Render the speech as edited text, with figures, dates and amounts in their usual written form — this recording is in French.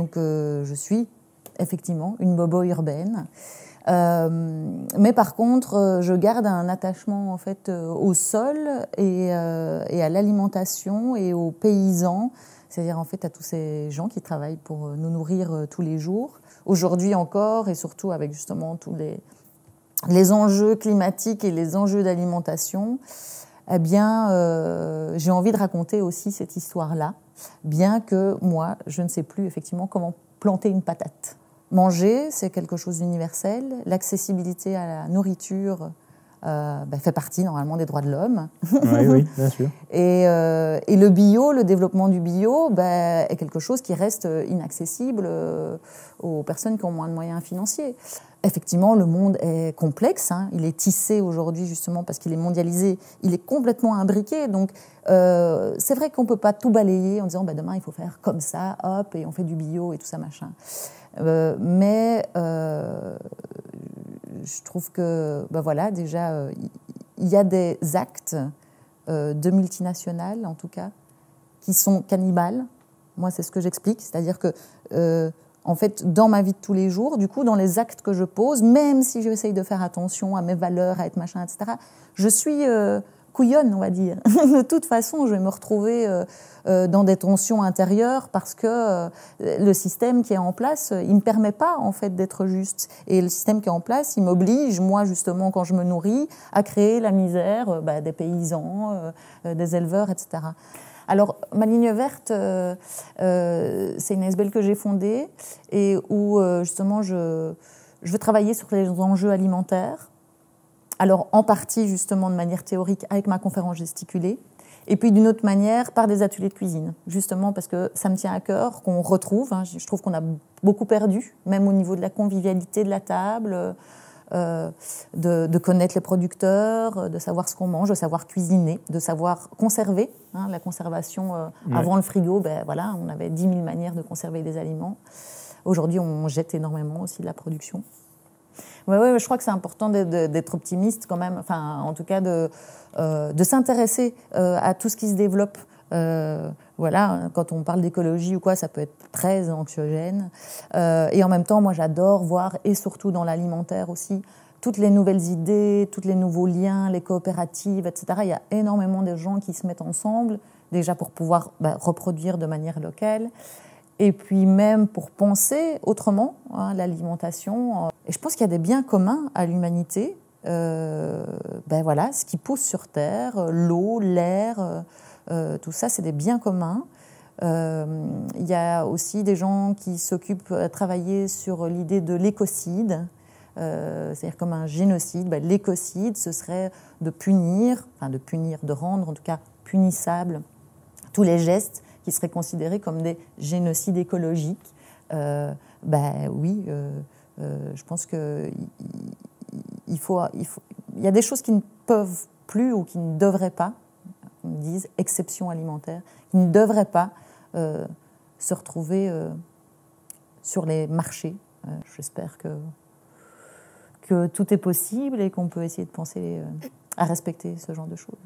Donc je suis effectivement une bobo urbaine. Mais par contre, je garde un attachement en fait au sol et à l'alimentation et aux paysans, c'est-à-dire en fait à tous ces gens qui travaillent pour nous nourrir tous les jours. Aujourd'hui encore, et surtout avec justement tous les enjeux climatiques et les enjeux d'alimentation, eh bien, j'ai envie de raconter aussi cette histoire-là, bien que moi, je ne sais plus effectivement comment planter une patate. Manger, c'est quelque chose d'universel. L'accessibilité à la nourriture fait partie normalement des droits de l'homme. Oui, bien sûr. Et le bio, le développement du bio, est quelque chose qui reste inaccessible aux personnes qui ont moins de moyens financiers. Effectivement, le monde est complexe. Il est tissé aujourd'hui justement parce qu'il est mondialisé. Il est complètement imbriqué. Donc, c'est vrai qu'on ne peut pas tout balayer en disant demain il faut faire comme ça, hop, et on fait du bio et tout ça machin. Mais je trouve que, voilà, déjà, il y a des actes de multinationales, en tout cas, qui sont cannibales. Moi, c'est ce que j'explique. C'est-à-dire que, en fait, dans ma vie de tous les jours, du coup, dans les actes que je pose, même si j'essaye de faire attention à mes valeurs, à être machin, etc., je suis couillonne, on va dire. De toute façon, je vais me retrouver dans des tensions intérieures parce que le système qui est en place, il ne me permet pas, en fait, d'être juste. Et le système qui est en place, il m'oblige, moi, justement, quand je me nourris, à créer la misère des paysans, des éleveurs, etc. Alors, ma ligne verte, c'est une ASBL que j'ai fondée et où, justement, je veux travailler sur les enjeux alimentaires. Alors, en partie, justement, de manière théorique, avec ma conférence gesticulée, et puis d'une autre manière, par des ateliers de cuisine, justement, parce que ça me tient à cœur qu'on retrouve. Je trouve qu'on a beaucoup perdu, même au niveau de la convivialité de la table, de connaître les producteurs, de savoir ce qu'on mange, de savoir cuisiner, de savoir conserver. La conservation, avant le frigo, voilà, on avait 10 000 manières de conserver des aliments. Aujourd'hui, on jette énormément aussi de la production. Ouais, je crois que c'est important d'être optimiste quand même, enfin, en tout cas de s'intéresser à tout ce qui se développe. Voilà, quand on parle d'écologie ou quoi, ça peut être très anxiogène. Et en même temps, moi, j'adore voir, et surtout dans l'alimentaire aussi, toutes les nouvelles idées, tous les nouveaux liens, les coopératives, etc. Il y a énormément de gens qui se mettent ensemble, déjà pour pouvoir reproduire de manière locale, et puis même pour penser autrement l'alimentation. Et je pense qu'il y a des biens communs à l'humanité. Voilà, ce qui pousse sur Terre, l'eau, l'air, tout ça, c'est des biens communs. Il y a aussi des gens qui s'occupent à travailler sur l'idée de l'écocide, c'est-à-dire comme un génocide. L'écocide, ce serait de punir, de rendre en tout cas punissable tous les gestes qui seraient considérés comme des génocides écologiques. Oui, je pense qu'il y a des choses qui ne peuvent plus ou qui ne devraient pas, on dit exception alimentaire, qui ne devraient pas se retrouver sur les marchés. J'espère que tout est possible et qu'on peut essayer de penser à respecter ce genre de choses.